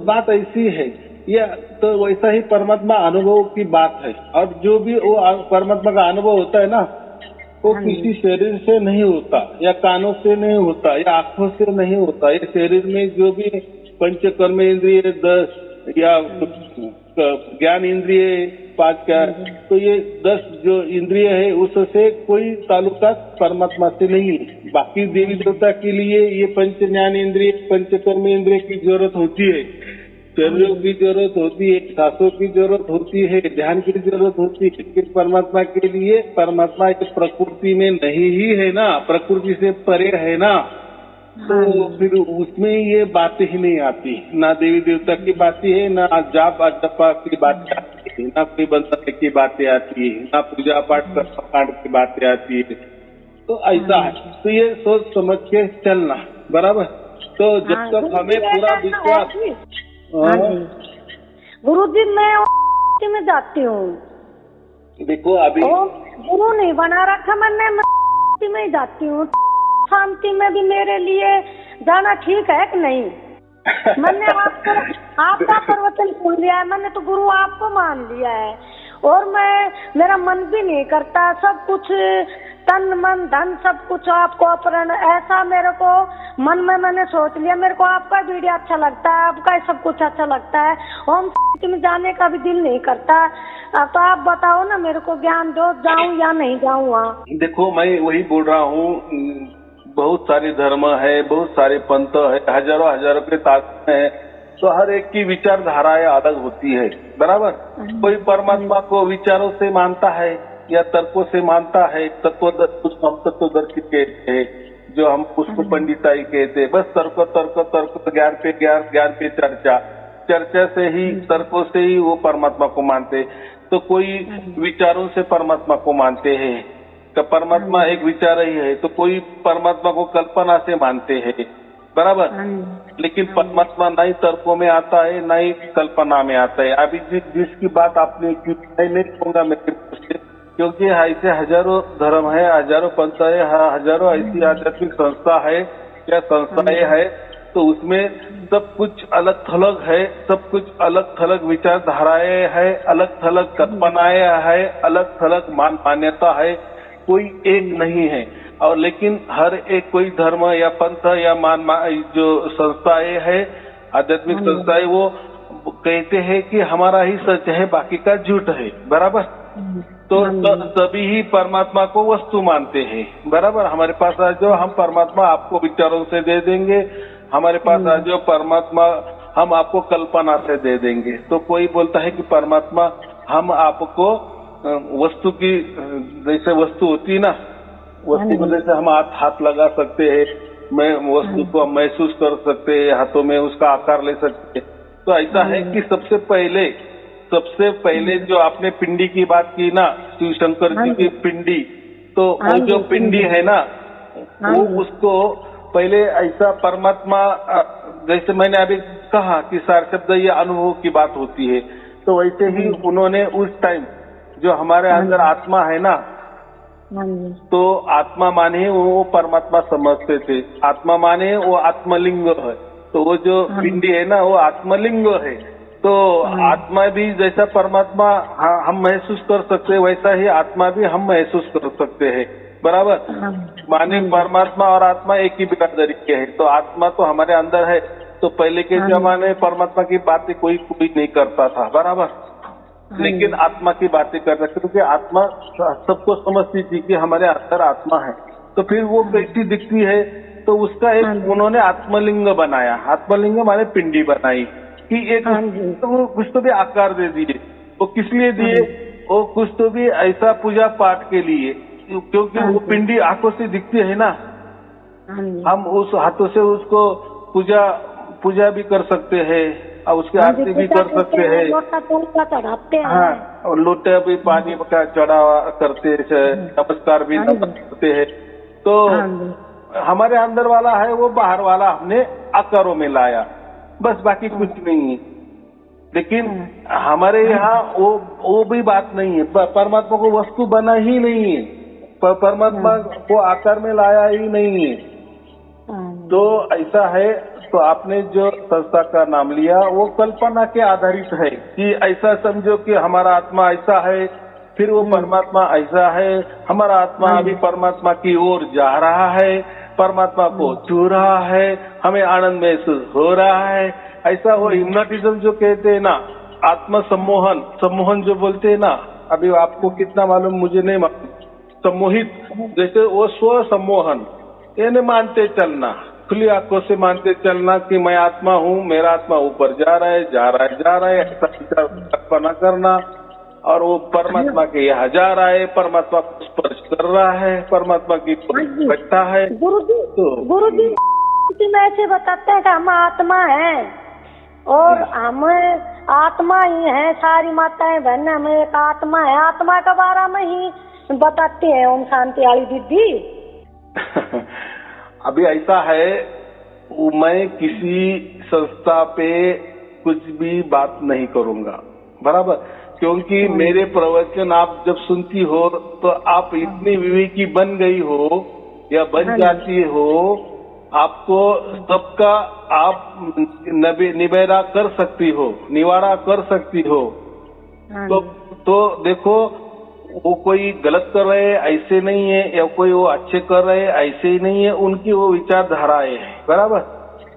बात ऐसी है, ये तो वैसा ही परमात्मा अनुभव की बात है। और जो भी वो परमात्मा का अनुभव होता है ना, वो किसी शरीर से नहीं होता, या कानों से नहीं होता, या आंखों से नहीं होता। ये शरीर में जो भी पंच कर्म इंद्रिय 10 या ज्ञान इंद्रिय 5 का, तो ये 10 जो इंद्रिय है उससे कोई ताल्लुका परमात्मा से नहीं है। बाकी देवी देवता के लिए ये पंच ज्ञान इंद्रिय, पंच कर्म इंद्रिय की जरूरत होती है, शरीरों की जरूरत होती है, सांसों की जरूरत होती है, ध्यान की जरूरत होती है। लेकिन परमात्मा के लिए, परमात्मा इस प्रकृति में नहीं ही है ना, प्रकृति से परे है ना, तो फिर उसमें ये बातें ही नहीं आती, ना देवी देवता की बातें है, ना जाप अजपा की बातें आती है, ना कोई बंधन की बातें आती है, ना पूजा पाठ कर्मकांड की बातें आती है। तो ऐसा है, तो ये सोच समझ के चलना, बराबर। तो जब तक हमें पूरा विश्वास, गुरु जी मैं जाती हूँ, देखो अभी गुरु नहीं बना रखा मैंने, मैं में ही जाती हूँ। शांति में भी मेरे लिए जाना ठीक है कि नहीं? मैंने आपका प्रवचन सुन लिया है, मैंने तो गुरु आपको मान लिया है, और मेरा मन भी नहीं करता, सब कुछ तन मन धन सब कुछ आपको अपरण, ऐसा मेरे को मन में मैंने सोच लिया। मेरे को आपका वीडियो अच्छा लगता है, आपका सब कुछ अच्छा लगता है, ओम में जाने का भी दिल नहीं करता। तो आप बताओ ना मेरे को, ज्ञान दो, जाऊं या नहीं जाऊं वहाँ? देखो मैं वही बोल रहा हूँ, बहुत सारे धर्म है, बहुत सारे पंथ है, हजारों हजारों के ताकत है, तो हर एक की विचारधाराएं अलग होती है, बराबर। कोई परमात्मा को विचारों से मानता है या तर्कों से मानता है, तत्वदर्शी कहते हैं, जो हम उसको पंडिताई कहते हैं। बस तर्क तर्क तर्क, ज्ञान पे चर्चा से ही, तर्कों से ही वो परमात्मा को मानते। तो कोई विचारों से परमात्मा को मानते हैं, तो परमात्मा एक विचार ही है। तो कोई परमात्मा को कल्पना से मानते हैं, बराबर। लेकिन परमात्मा ना ही तर्कों में आता है, ना ही कल्पना में आता है। अभी जिसकी बात आपने की, नहीं कहूँगा मेरे से, क्योंकि ऐसे हजारों धर्म है, हजारों पंथ है, हजारों ऐसी आध्यात्मिक संस्था है या संस्थाएं है, तो उसमें सब कुछ अलग थलग है, सब कुछ अलग थलग विचारधाराएं है, अलग थलग कल्पनाएं है, अलग थलग मान्यता है, कोई एक नहीं है। और लेकिन हर एक कोई धर्म या पंथ या जो संस्थाएं है, आध्यात्मिक संस्थाएं, वो कहते हैं कि हमारा ही सच है, बाकी का झूठ है, बराबर। तो सभी ही परमात्मा को वस्तु मानते हैं, बराबर। हमारे पास आ जाओ, हम परमात्मा आपको विचारों से दे देंगे, हमारे पास आ जाओ परमात्मा हम आपको कल्पना से दे देंगे। तो कोई बोलता है कि परमात्मा हम आपको वस्तु की, जैसे वस्तु होती है ना, वस्तु में जैसे हम हाथ लगा सकते हैं, मैं वस्तु को महसूस कर सकते हैं, हाथों में उसका आकार ले सकते हैं। तो ऐसा है कि सबसे पहले जो आपने पिंडी की बात की ना, शिव शंकर जी की पिंडी, तो वो जो पिंडी है ना, वो उसको पहले ऐसा परमात्मा, जैसे मैंने अभी कहा कि सार शब्द ये अनुभव की बात होती है, तो वैसे ही उन्होंने उस टाइम जो हमारे अंदर आत्मा है ना, तो आत्मा माने वो परमात्मा समझते थे, आत्मा माने वो आत्मलिंग है। तो वो जो पिंडी है ना, वो आत्मलिंग है। तो आत्मा भी जैसा परमात्मा हम महसूस कर सकते हैं, वैसा ही आत्मा भी हम महसूस कर सकते हैं, बराबर। माने परमात्मा और आत्मा एक ही बिरादरी के है। तो आत्मा तो हमारे अंदर है, तो पहले के जमाने में परमात्मा की बातें कोई नहीं करता था, बराबर। लेकिन आत्मा की बातें कर सकते, क्योंकि आत्मा सबको समझती थी कि हमारे अंदर आत्मा है। तो फिर वो कैसी दिखती है, तो उसका एक उन्होंने आत्मलिंग बनाया। आत्मलिंग माने पिंडी बनाई कि एक तो कुछ तो भी आकार दे दिए। वो किस लिए दिए? वो कुछ तो भी ऐसा पूजा पाठ के लिए, क्योंकि वो पिंडी आंखों से दिखती है ना, हम उस हाथों से उसको पूजा भी कर सकते हैं और उसकी आरती भी कर सकते हैं, चढ़ाते हैं। हाँ, और लोटे भी पानी का चढ़ावा करते हैं, नमस्कार भी करते हैं। तो हमारे अंदर वाला है, वो बाहर वाला हमने आकारों में लाया, बस, बाकी कुछ नहीं है। लेकिन हमारे यहाँ वो भी बात नहीं है। परमात्मा को वस्तु बना ही नहीं है, परमात्मा को आकार में लाया ही नहीं है। तो ऐसा है। तो आपने जो संस्था का नाम लिया, वो कल्पना के आधारित है कि ऐसा समझो कि हमारा आत्मा ऐसा है, फिर वो परमात्मा ऐसा है, हमारा आत्मा अभी परमात्मा की ओर जा रहा है, परमात्मा को छू रहा है, हमें आनंद महसूस हो रहा है। ऐसा वो हिप्नोटिज्म जो कहते हैं ना, आत्म सम्मोहन जो बोलते हैं ना, अभी आपको कितना मालूम मुझे नहीं मालूम, सम्मोहित, जैसे वो स्व सम्मोहन, यानी मानते चलना, खुली आंखों से मानते चलना कि मैं आत्मा हूँ, मेरा आत्मा ऊपर जा रहा है, ऐसा विचार कल्पना करना, और वो परमात्मा के यहाँ जा रहा है, परमात्मा को स्पर्श कर रहा है, परमात्मा की बैठा है। गुरुजी में ऐसे बताते हैं कि हम आत्मा है और हम आत्मा ही है, सारी माताएं बहनें हमें एक आत्मा है, आत्मा के बारे में ही बताते हैं ओम शांति वाली दीदी। अभी ऐसा है, मैं किसी संस्था पे कुछ भी बात नहीं करूंगा, बराबर। क्योंकि मेरे प्रवचन आप जब सुनती हो तो आप इतनी विवेकी बन गई हो या बन जाती हो, आपको सबका आप निबेरा कर सकती हो, निवारा कर सकती हो। तो देखो, वो कोई गलत कर रहे हैं ऐसे नहीं है, या कोई वो अच्छे कर रहे हैं ऐसे ही नहीं है, उनकी वो विचारधाराएं है, बराबर।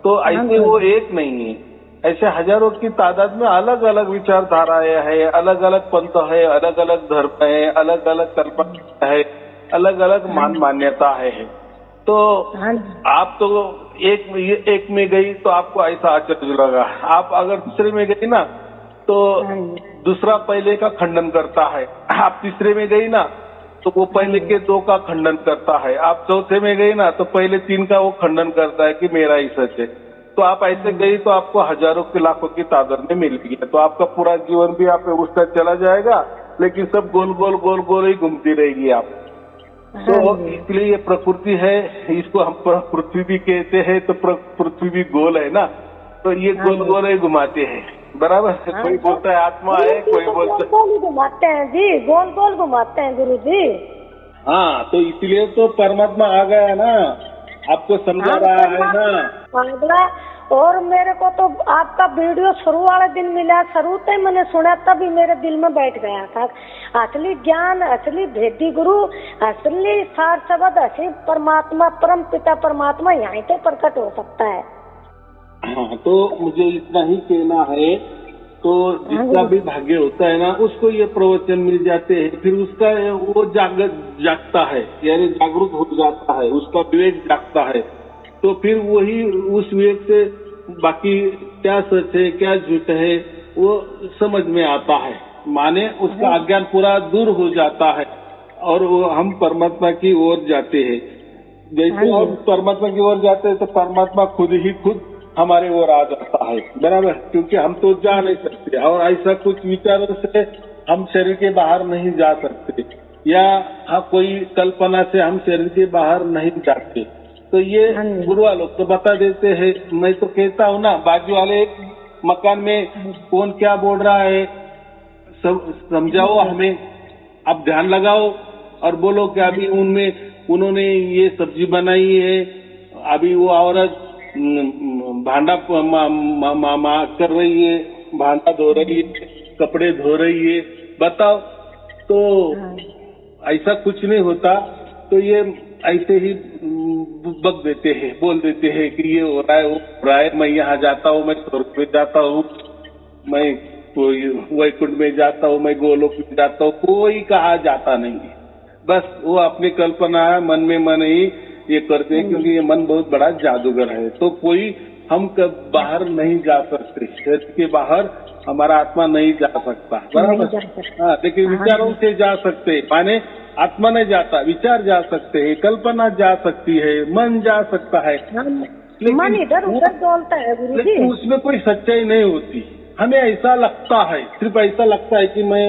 तो ऐसे वो एक नहीं है, ऐसे हजारों की तादाद में अलग अलग विचारधाराएं है, अलग अलग पंथ है, अलग अलग धर्म है, अलग अलग कल्पना है, अलग अलग मान्यता है। तो आप तो एक में गई तो आपको ऐसा आश्चर्य लगा, आप अगर दूसरे में गई ना तो दूसरा पहले का खंडन करता है, आप तीसरे में गई ना तो वो पहले के 2 का खंडन करता है, आप चौथे में गई ना तो पहले 3 का वो खंडन करता है कि मेरा ही सच है। तो आप ऐसे गई तो आपको हजारों के लाखों की तादाद में मिल गई, तो आपका पूरा जीवन भी आप उसका चला जाएगा, लेकिन सब गोल गोल गोल गोल ही घूमती रहेगी आप। तो इसलिए ये प्रकृति है, इसको हम पृथ्वी भी कहते हैं, तो पृथ्वी भी गोल है ना, तो ये गोल गोल ही घुमाते हैं, बराबर। कोई बोलता है आत्मा है, कोई बोलता है गोल घुमाते हैं जी, गोल गोल घुमाते हैं गुरु जी। हाँ, तो इसलिए तो परमात्मा आ गया ना, आपको समझा रहा है ना। और मेरे को तो आपका वीडियो शुरू वाले दिन मिला, शुरू से मैंने सुना, तभी मेरे दिल में बैठ गया था असली ज्ञान, असली भेदी गुरु, असली सार शब्द, असली परमात्मा, परम पिता परमात्मा यहीं पे प्रकट हो सकता है। हाँ, तो मुझे इतना ही कहना है, तो जिसका भी भाग्य होता है ना उसको ये प्रवचन मिल जाते हैं, फिर उसका वो जागता है, यानी जागरूक हो जाता है, उसका विवेक जागता है, तो फिर वही उस विवेक से बाकी क्या सच है क्या झूठ है वो समझ में आता है, माने उसका अज्ञान पूरा दूर हो जाता है और वो हम परमात्मा की ओर जाते हैं। जैसे हम परमात्मा की ओर जाते हैं तो परमात्मा खुद ही खुद हमारे ओर आ जाता है, बराबर, क्योंकि हम तो जा नहीं सकते और ऐसा कुछ विचारों से हम शरीर के बाहर नहीं जा सकते, या कोई कल्पना से हम शरीर के बाहर नहीं जाते। तो ये गुरु वालों तो बता देते हैं, मैं तो कहता हूँ ना, बाजू वाले मकान में कौन क्या बोल रहा है सब समझाओ हमें, अब ध्यान लगाओ और बोलो कि अभी उन्होंने ये सब्जी बनाई है, अभी वो औरत भांडा कर रही है, भांडा धो रही है, कपड़े धो रही है, बताओ। तो ऐसा कुछ नहीं होता, तो ये ऐसे ही बक देते हैं, बोल देते हैं कि ये हो रहा है वो हो रहा है, मैं यहाँ जाता हूँ, मैं स्वर्ग में जाता हूँ, मैं वैकुंठ में जाता हूँ, मैं गोलोक में जाता हूँ, कोई कहा जाता नहीं है, बस वो अपनी कल्पना है, मन में मन ही ये करते हैं, क्योंकि ये मन बहुत बड़ा जादूगर है। तो कोई हम कब बाहर नहीं जा सकते, शरीर के बाहर हमारा आत्मा नहीं जा सकता, बराबर। हाँ, लेकिन विचारों से जा सकते, माने आत्मा नहीं जाता, विचार जा सकते हैं, कल्पना जा सकती है, मन जा सकता है, मन इधर उधर डोलता है गुरु जी, लेकिन उसमें कोई सच्चाई नहीं होती। हमें ऐसा लगता है, सिर्फ ऐसा लगता है कि मैं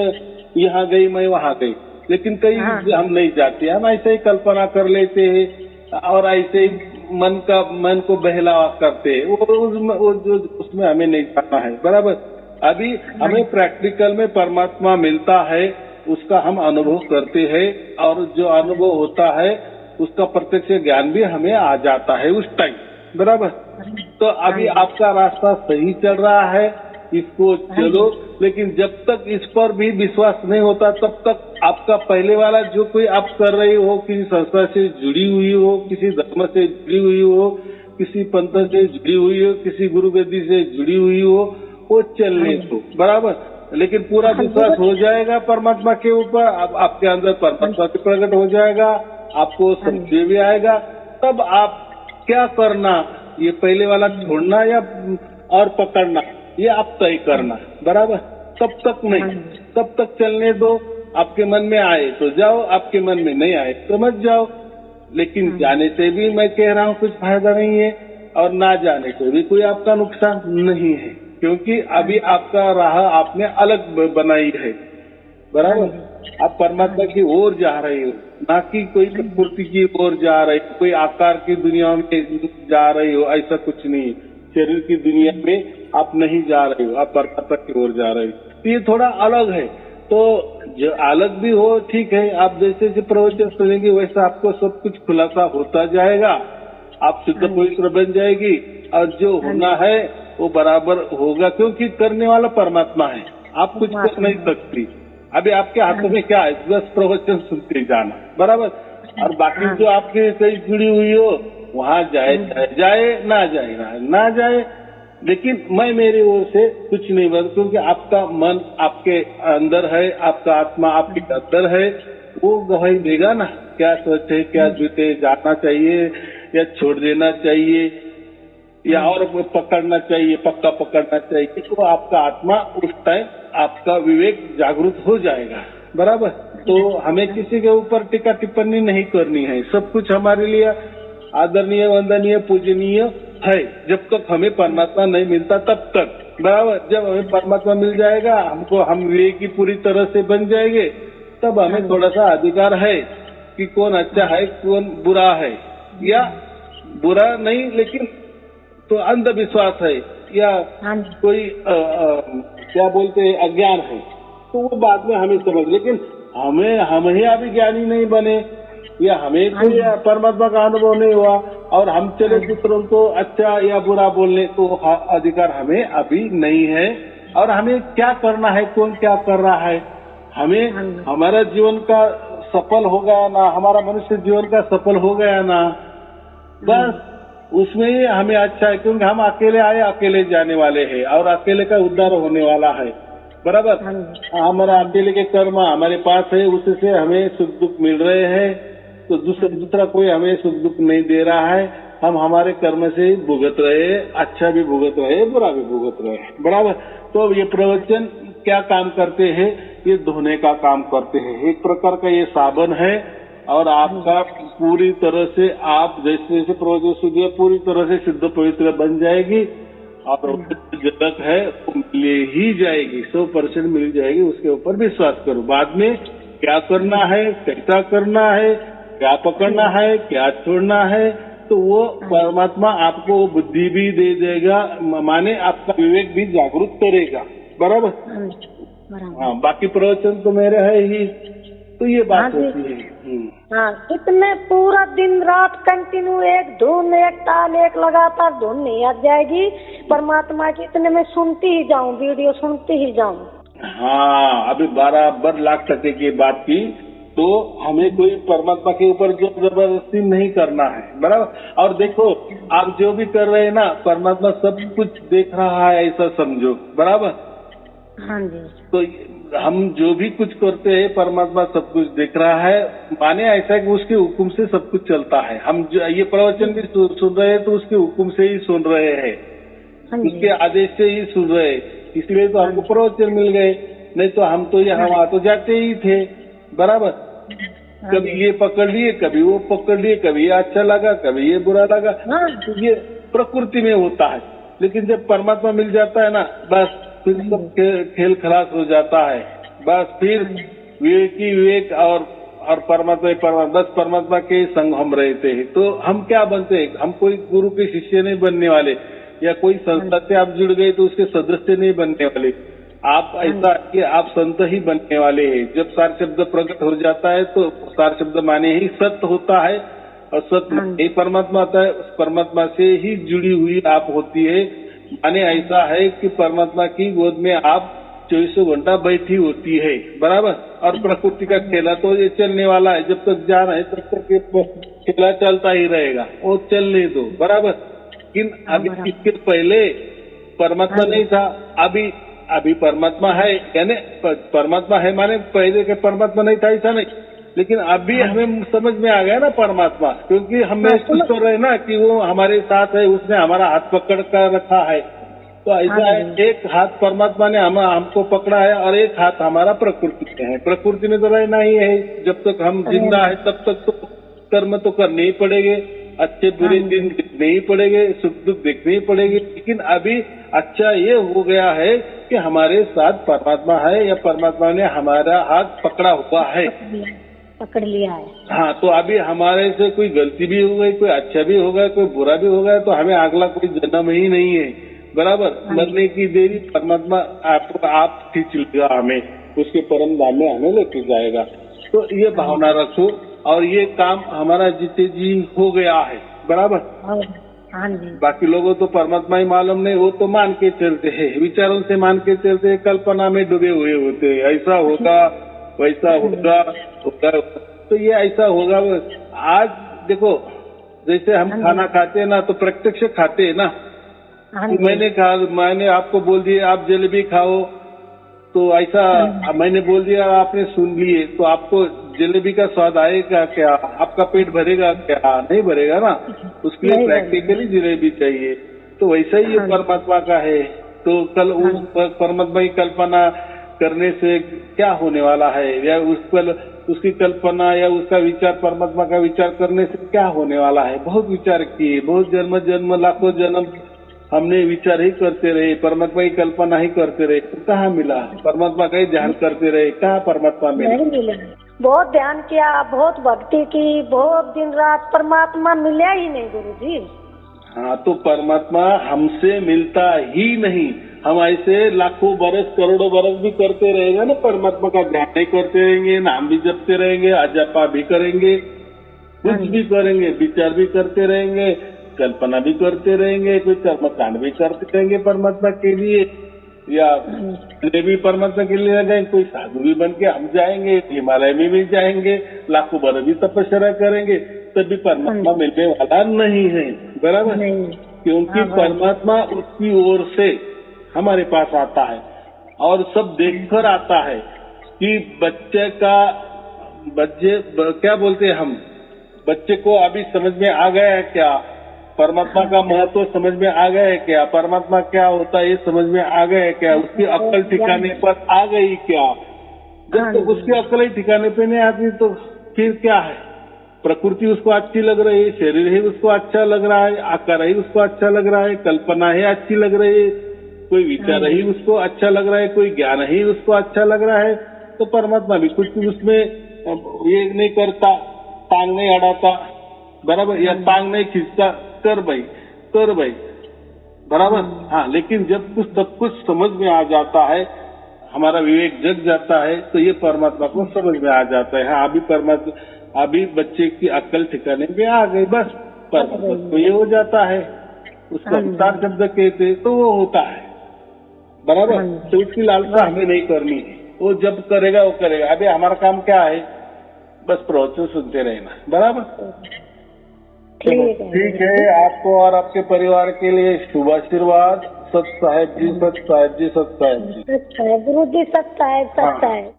यहाँ गई, मैं वहाँ गई, लेकिन कहीं हम नहीं जाते, हम ऐसे ही कल्पना कर लेते हैं और ऐसे ही मन को बहलावा करते हैं, वो जो उसमें हमें नहीं जाना है, बराबर। अभी हमें प्रैक्टिकल में परमात्मा मिलता है, उसका हम अनुभव करते हैं, और जो अनुभव होता है उसका प्रत्यक्ष ज्ञान भी हमें आ जाता है उस टाइम, बराबर। तो अभी आपका रास्ता सही चल रहा है, इसको चलो, लेकिन जब तक इस पर भी विश्वास नहीं होता तब तक आपका पहले वाला जो कोई आप कर रही हो, किसी संस्था से जुड़ी हुई हो, किसी धर्म से जुड़ी हुई हो, किसी पंथ से जुड़ी हुई हो, किसी गुरु गद्दी से जुड़ी हुई हो, वो चलने दो, बराबर। लेकिन पूरा विश्वास हो जाएगा परमात्मा के ऊपर, आपके अंदर परमात्मा के प्रकट हो जाएगा, आपको समझ भी आएगा, तब आप क्या करना, ये पहले वाला छोड़ना या और पकड़ना, ये आप तय करना, बराबर। तब तक नहीं, तब तक चलने दो, आपके मन में आए तो जाओ, आपके मन में नहीं आए तो मत जाओ। लेकिन जाने से भी मैं कह रहा हूँ कुछ फायदा नहीं है, और ना जाने से भी कोई आपका नुकसान नहीं है, क्योंकि अभी आपका राह आपने अलग बनाई है, बराबर। आप परमात्मा की ओर जा रहे हो, ना कि कोई प्रकृति की ओर जा रहे हो, कोई आकार की दुनिया में जा रहे हो, ऐसा कुछ नहीं है। शरीर की दुनिया में आप नहीं जा रहे हो, आप परमात्मा की ओर जा रहे हो। तो ये थोड़ा अलग है। तो जो अलग भी हो ठीक है, आप जैसे जैसे प्रवचन सुनेंगे वैसा आपको सब कुछ खुलासा होता जाएगा, आप शुद्ध पवित्र बन जाएगी और जो होना है वो बराबर होगा, क्योंकि करने वाला परमात्मा है, आप कुछ कर नहीं सकती। अभी आपके हाथों में क्या है, बस प्रवचन सुनते जाना, बराबर। और बाकी जो आपके कहीं जुड़ी हुई हो वहाँ जाए ना जाए ना जाए, लेकिन मैं मेरी ओर से कुछ नहीं बता, क्योंकि आपका मन आपके अंदर है, आपका आत्मा आपके अंदर है, वो गवाही देगा ना क्या सच है क्या झूठ है, जाना चाहिए या छोड़ देना चाहिए या और पकड़ना चाहिए, पक्का पकड़ना चाहिए, तो आपका आत्मा उस टाइम आपका विवेक जागृत हो जाएगा, बराबर। तो हमें किसी के ऊपर टीका टिप्पणी नहीं करनी है, सब कुछ हमारे लिए आदरणीय वंदनीय पूजनीय है, जब तक हमें परमात्मा नहीं मिलता तब तक, बराबर। जब हमें परमात्मा मिल जाएगा, हम विवेक की पूरी तरह से बन जाएंगे, तब हमें थोड़ा सा अधिकार है कि कौन अच्छा है कौन बुरा है, या बुरा नहीं लेकिन तो अंधविश्वास है या कोई क्या बोलते हैं अज्ञान है, तो वो बाद में हमें समझ, लेकिन हम ही अभी ज्ञानी नहीं बने या हमें कोई परमात्मा का अनुभव नहीं हुआ और हम चले दूसरों को अच्छा या बुरा बोलने, तो अधिकार हमें अभी नहीं है। और हमें क्या करना है, कौन क्या कर रहा है, हमें हमारा जीवन का सफल हो गया ना, हमारा मनुष्य जीवन का सफल हो गया ना, बस उसमें ही हमें अच्छा है, क्योंकि हम अकेले आए अकेले जाने वाले हैं और अकेले का उद्धार होने वाला है, बराबर। हमारा अकेले के कर्म हमारे पास है, उससे हमें सुख दुख मिल रहे हैं, तो दूसरा कोई हमें सुख दुख नहीं दे रहा है, हम हमारे कर्म से ही भुगत रहे, अच्छा भी भुगत रहे बुरा भी भुगत रहे, बराबर। तो ये प्रवचन क्या काम करते हैं, ये धोने का काम करते हैं, एक प्रकार का ये साबन है और आपका पूरी तरह से आप जैसे जैसे प्रवचन सुनिए पूरी तरह से शुद्ध पवित्र बन जाएगी और जगत है वो मिल ही जाएगी, 100% मिल जाएगी, उसके ऊपर विश्वास करो। बाद में क्या करना है, कैसा करना है, क्या पकड़ना है, क्या छोड़ना है, तो वो परमात्मा आपको बुद्धि भी दे देगा, माने आपका विवेक भी जागरूक करेगा, बराबर। हाँ, बाकी प्रवचन तो मेरे है ही, तो ये बात होती है। हाँ, इतने पूरा दिन रात कंटिन्यू एक धुन एक ताल एक लगातार धुन नहीं आ जाएगी परमात्मा की, इतने में सुनती ही जाऊं, वीडियो सुनती ही जाऊं। हाँ, अभी बराबर लाख टके की बात की, तो हमें कोई परमात्मा के ऊपर जो जबरदस्ती नहीं करना है, बराबर। और देखो आप जो भी कर रहे हैं ना, परमात्मा सब कुछ देख रहा है ऐसा समझो, बराबर। हाँ जी। तो हम जो भी कुछ करते हैं परमात्मा सब कुछ देख रहा है, माने ऐसा है कि उसके हुक्म से सब कुछ चलता है। हम ये प्रवचन भी सुन रहे हैं तो उसके हुक्म से ही सुन रहे हैं, उसके आदेश से ही सुन रहे हैं, इसलिए तो हमको प्रवचन मिल गए, नहीं तो हम तो यहाँ तो जाते ही थे, बराबर। कभी ये पकड़ लिए कभी वो पकड़ लिए, कभी ये अच्छा लगा कभी ये बुरा लगा, तो ये प्रकृति में होता है। लेकिन जब परमात्मा मिल जाता है ना, बस फिर सब खेल खलास हो जाता है, बस फिर विवेक और परमात्मा बस परमात्मा के संग हम रहते हैं। तो हम क्या बनते हैं, हम कोई गुरु के शिष्य नहीं बनने वाले, या कोई संस्था से आप जुड़ गए तो उसके सदस्य नहीं बनने वाले, आप ऐसा कि आप संत ही बनने वाले हैं। जब सार शब्द प्रकट हो जाता है तो सार शब्द माने ही सत्य होता है, और सत्य ही परमात्मा आता है, उस परमात्मा से ही जुड़ी हुई आप होती है। माने ऐसा है कि परमात्मा की गोद में आप 24 घंटा बैठी होती है, बराबर। और प्रकृति का खेला तो ये चलने वाला है, जब तक जान है तब तक खेला चलता ही रहेगा, वो चलने दो, बराबर। लेकिन अभी इसके पहले परमात्मा नहीं था, अभी परमात्मा है, यानी परमात्मा है माने पहले के परमात्मा नहीं था ऐसा नहीं, लेकिन अभी हमें समझ में आ गया ना परमात्मा, क्योंकि हम महसूस कर रहे हैं ना कि वो हमारे साथ है, उसने हमारा हाथ पकड़ कर रखा है। तो ऐसा है, एक हाथ परमात्मा ने हमको पकड़ा है और एक हाथ हमारा प्रकृति में है। प्रकृति में तो रहना ही है, जब तक हम जिंदा है तब तक तो कर्म तो करने ही पड़ेंगे, अच्छे बुरे दिन देखने ही पड़ेंगे, सुख दुख देखने ही पड़ेंगे। लेकिन अभी अच्छा ये हो गया है कि हमारे साथ परमात्मा है, या परमात्मा ने हमारा हाथ पकड़ा हुआ है, पकड़ लिया है। हाँ, तो अभी हमारे से कोई गलती भी हो गई, कोई अच्छा भी हो गया, कोई बुरा भी हो गया, तो हमें अगला कोई जन्म ही नहीं है, बराबर। मरने की देरी परमात्मा आप खींच लेगा हमें, उसके परम धाम में हमें लेके जाएगा। तो ये भावना रखो और ये काम हमारा जीते जी हो गया है, बराबर। हाँ जी। बाकी लोगों तो परमात्मा ही मालूम नहीं, वो तो मान के चलते हैं, विचारों से मान के चलते हैं, कल्पना में डूबे हुए होते हैं, ऐसा होगा वैसा होगा होगा, तो ये ऐसा होगा। आज देखो जैसे हम खाना खाते हैं ना, तो प्रत्यक्ष खाते हैं ना। मैंने आपको बोल दिया आप जलेबी खाओ, तो ऐसा मैंने बोल दिया आपने सुन लिए, तो आपको जलेबी का स्वाद आएगा क्या? आपका पेट भरेगा क्या? नहीं भरेगा ना। उसके लिए प्रैक्टिकली जलेबी चाहिए। तो वैसा ही ये परमात्मा का है। तो कल उस परमात्मा की कल्पना करने से क्या होने वाला है, या उस पर उसकी कल्पना या उसका विचार परमात्मा का विचार करने से क्या होने वाला है। बहुत विचार किए, बहुत जन्म लाखों जन्म हमने विचार ही करते रहे, परमात्मा की कल्पना ही करते रहे, तो कहाँ मिला? परमात्मा का ही ध्यान करते रहे, कहाँ परमात्मा मिला? बहुत ध्यान किया, बहुत भक्ति की, बहुत दिन रात, परमात्मा मिला ही नहीं गुरुजी। हाँ, तो परमात्मा हमसे मिलता ही नहीं। हम ऐसे लाखों बरस करोड़ों बरस भी करते रहेंगे ना, परमात्मा का ध्यान नहीं करते रहेंगे, नाम भी जपते रहेंगे, अजपा भी करेंगे, कुछ भी करेंगे, विचार भी करते रहेंगे, कल्पना भी करते रहेंगे, कोई कर्मकांड भी करते रहेंगे परमात्मा के लिए, या भी परमात्मा के लिए गए, कोई साधु भी बन के हम जाएंगे, हिमालय में भी जाएंगे, लाखों बरस भी तपस्या करेंगे, तभी परमात्मा मिलने वाला नहीं है, बराबर। क्योंकि परमात्मा उसकी ओर से हमारे पास आता है और सब देखकर आता है कि बच्चे क्या बोलते हैं हम, बच्चे को अभी समझ में आ गया है क्या? परमात्मा का महत्व समझ में आ गया है क्या? परमात्मा क्या होता है ये समझ में आ गया है क्या? उसकी अक्ल ठिकाने पर आ गई क्या? जब तक उसकी अक्ल ही ठिकाने पे नहीं आती तो फिर क्या है? प्रकृति उसको अच्छी लग रही है, शरीर ही उसको अच्छा लग रहा है, आकार ही उसको अच्छा लग रहा है, कल्पना ही अच्छी लग रही है, कोई विचार ही उसको अच्छा लग रहा है, कोई ज्ञान ही उसको अच्छा लग रहा है, तो परमात्मा भी कुछ उसमें ये नहीं करता, टांग नहीं अड़ाता, बराबर, या टांग नहीं खींचता, कर भाई, बराबर। हाँ, लेकिन जब सब कुछ समझ में आ जाता है, हमारा विवेक जग जाता है, तो ये परमात्मा को समझ में आ जाता है। हाँ, अभी बच्चे की अक्ल ठिकाने पे आ गई, बस परमात्मा को ये हो जाता है, उसको अवतार शब्द कहते, तो वो होता है, बराबर। तो उसकी लालसा हमें नहीं करनी है, वो जब करेगा वो करेगा। अभी हमारा काम क्या है? बस प्रवचन सुनते रहना, बराबर। ठीक है, आपको और आपके परिवार के लिए शुभ आशीर्वाद। सत साहेब जी, सत साहेब जी, सत साहेब जी, गुरु जी, सत साहेब।